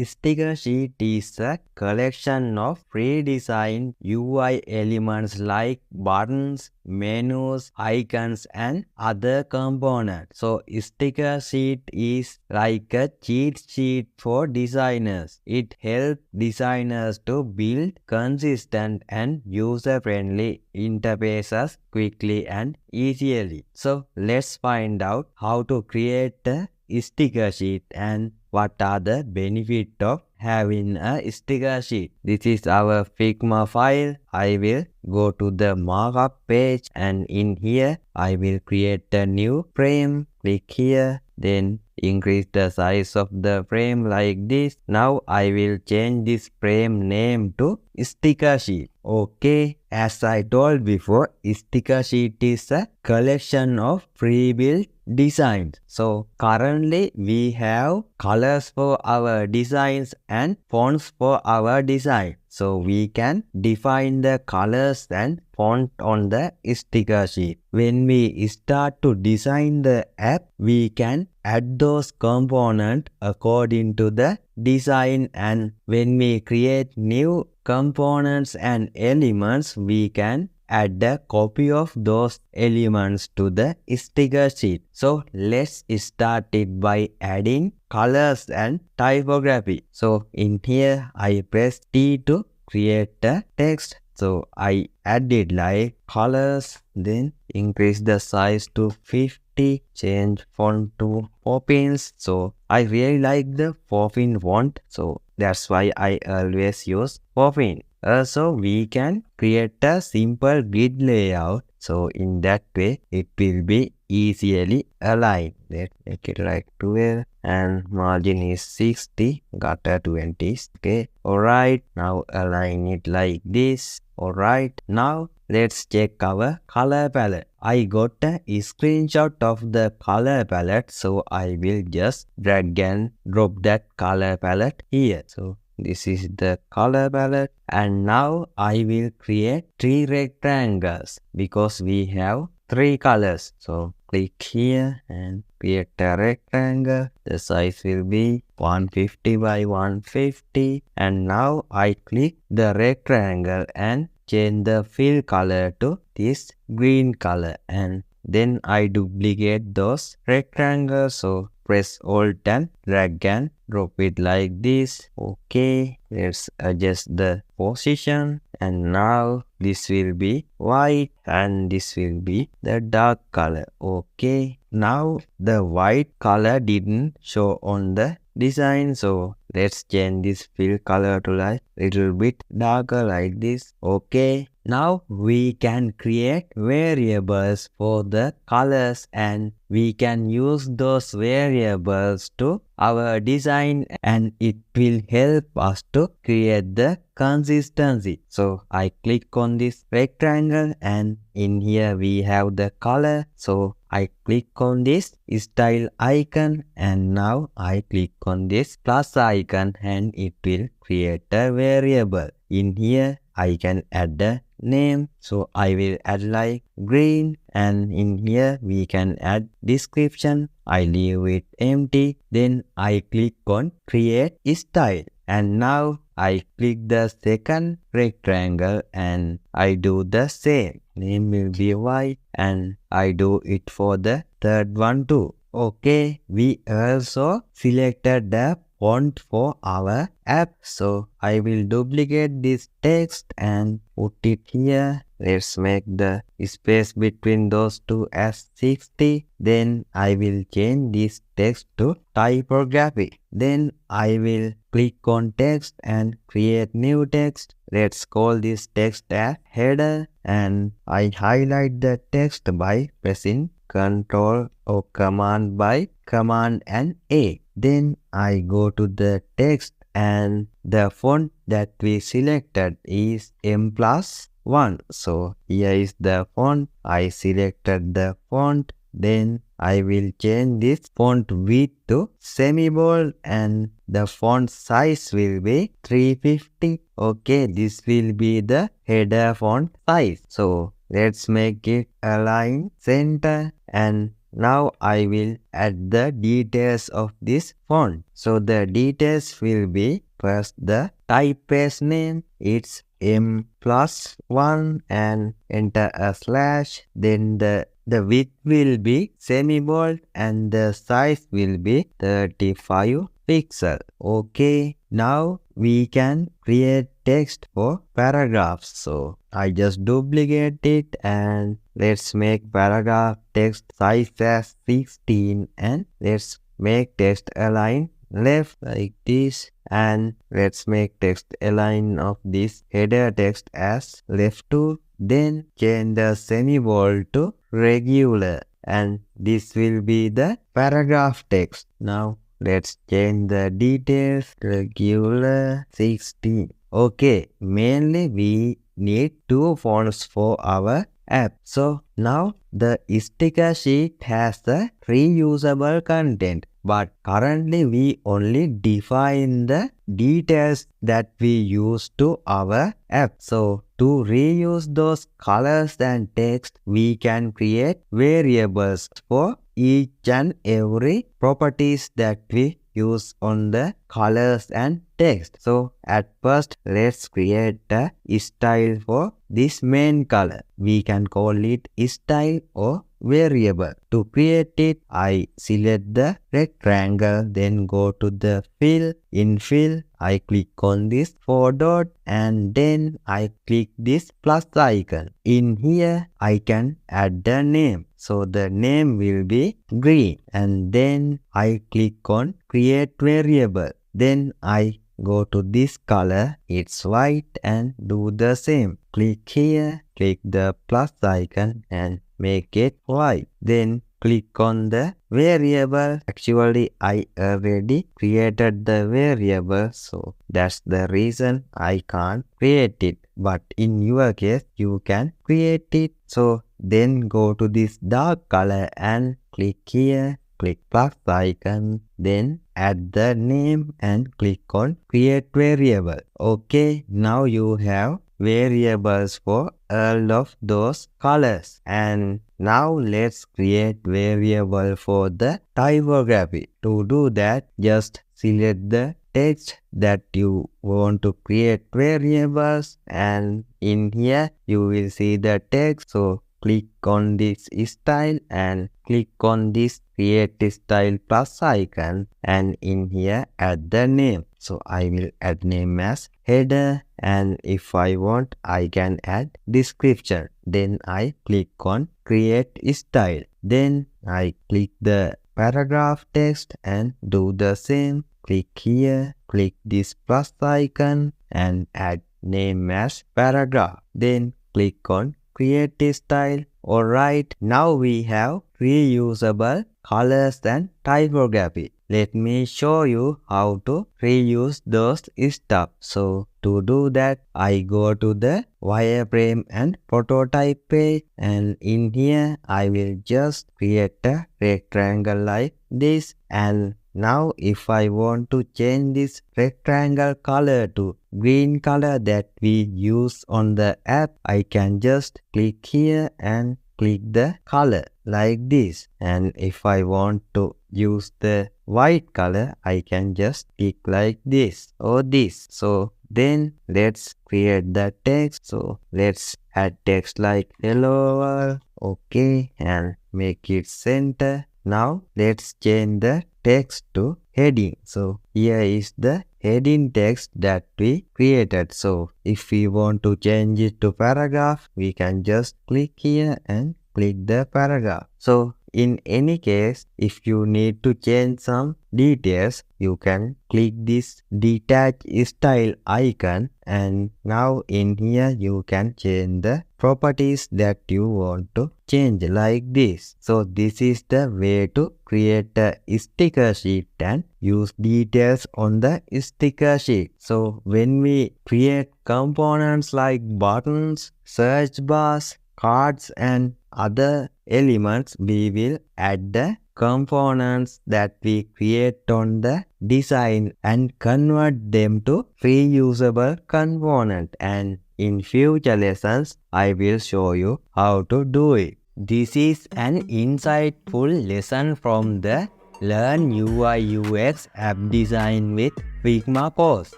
sticker sheet is a collection of pre-designed UI elements like buttons, menus, icons, and other components. So sticker sheet is like a cheat sheet for designers. It helps designers to build consistent and user-friendly interfaces quickly and easily. So let's find out how to create a sticker sheet and what are the benefits of having a sticker sheet. This is our Figma file. I will go to the markup page, and in here I will create a new frame. Click here, then increase the size of the frame like this. Now I will change this frame name to sticker sheet. Okay, as I told before, sticker sheet is a collection of pre-built designs. So currently we have colors for our designs and fonts for our design. So we can define the colors and font on the sticker sheet. When we start to design the app, we can add those components according to the design, and when we create new components and elements, we can add a copy of those elements to the sticker sheet. So let's start it by adding colors and typography. So in here I press T to create a text. So I added like colors, then increase the size to 50, change font to Poppins. So I really like the Poppin font, so that's why I always use Poppin. Also, we can create a simple grid layout. So in that way, it will be easily aligned. Let's make it like 12 and margin is 60, gutter 20. Okay, alright, now align it like this. Alright, now let's check our color palette. I got a screenshot of the color palette, so I will just drag and drop that color palette here. So this is the color palette, and now I will create 3 rectangles because we have 3 colors. So click here and create a rectangle. The size will be 150 by 150, and now I click the rectangle and change the fill color to this green color, and then I duplicate those rectangles. So press Alt and drag and drop it like this. Okay, let's adjust the position, and now this will be white and this will be the dark color. Okay, now the white color didn't show on the design, so let's change this fill color to like little bit darker like this. Okay, now we can create variables for the colors, and we can use those variables to our design, and it will help us to create the consistency. So I click on this rectangle, and in here we have the color. So I click on this style icon, and now I click on this plus icon, and it will create a variable. In here I can add a name, so I will add like green, and in here we can add description. I leave it empty, then I click on create style, and now I click the second rectangle and I do the same. Name will be white, and I do it for the third one too. Okay, we also selected the font for our app, so I will duplicate this text and put it here. Let's make the space between those two as 60. Then I will change this text to typography. Then I will click on text and create new text. Let's call this text as header, and I highlight the text by pressing Control or Command by Command and A. Then I go to the text, and the font that we selected is M+1. So here is the font. I selected the font. Then I will change this font width to semi-bold, and the font size will be 350. Okay, this will be the header font size. So let's make it align center, and now I will add the details of this font. So the details will be first the typeface name, it's M+1 and enter a slash, then the width will be semi-bold and the size will be 35 pixel. Okay, now we can create text for paragraphs. So I just duplicate it and let's make paragraph text size as 16 and let's make text align left like this, and let's make text align of this header text as left to, then change the semi-bold to regular, and this will be the paragraph text. Now let's change the details regular 16. Okay, mainly we need two fonts for our app. So now the sticker sheet has the reusable content, but currently we only define the details that we use to our app. So to reuse those colors and text, we can create variables for each and every properties that we use on the colors and text. So at first let's create a style for this main color. We can call it style or variable. To create it, I select the rectangle, then go to the fill. In fill, I click on this 4 dot and then I click this plus icon. In here, I can add the name. So the name will be green, and then I click on create variable. Then I go to this color, it's white, and do the same. Click here, click the plus icon and make it white. Then click on the variable. Actually, I already created the variable, so that's the reason I can't create it. But in your case, you can create it. So then go to this dark color and click here, click plus icon, then add the name and click on create variable. Okay, now you have variables for all of those colors. And now let's create variable for the typography. To do that, just select the text that you want to create variables, and in here you will see the text. So click on this style and click on this create style plus icon, and in here add the name. So I will add name as header, and if I want I can add description. Then I click on create style. Then I click the paragraph text and do the same. Click here, click this plus icon and add name as paragraph. Then click on create style. Alright, now we have reusable colors and typography. Let me show you how to reuse those stuff. So to do that, I go to the wireframe and prototype page, and in here I will just create a rectangle like this. And now if I want to change this rectangle color to green color that we use on the app, I can just click here and click the color like this. And if I want to use the white color, I can just click like this or this. So then let's create the text. So let's add text like hello world. Okay, and make it center. Now let's change the text to heading. So here is the heading text that we created. So if we want to change it to paragraph, we can just click here and click the paragraph. So in any case, if you need to change some details, you can click this detach style icon, and now in here you can change the properties that you want to change like this. So this is the way to create a sticker sheet and use details on the sticker sheet. So when we create components like buttons, search bars, cards and other elements, we will add the components that we create on the design and convert them to reusable component, and in future lessons I will show you how to do it. This is an insightful lesson from the Learn UI UX App Design with Figma course.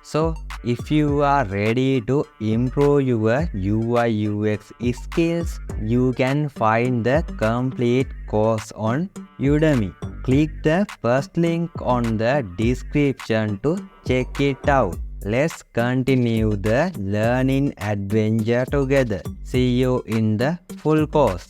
So, if you are ready to improve your UI UX skills, you can find the complete course on Udemy. Click the first link on the description to check it out. Let's continue the learning adventure together. See you in the full course.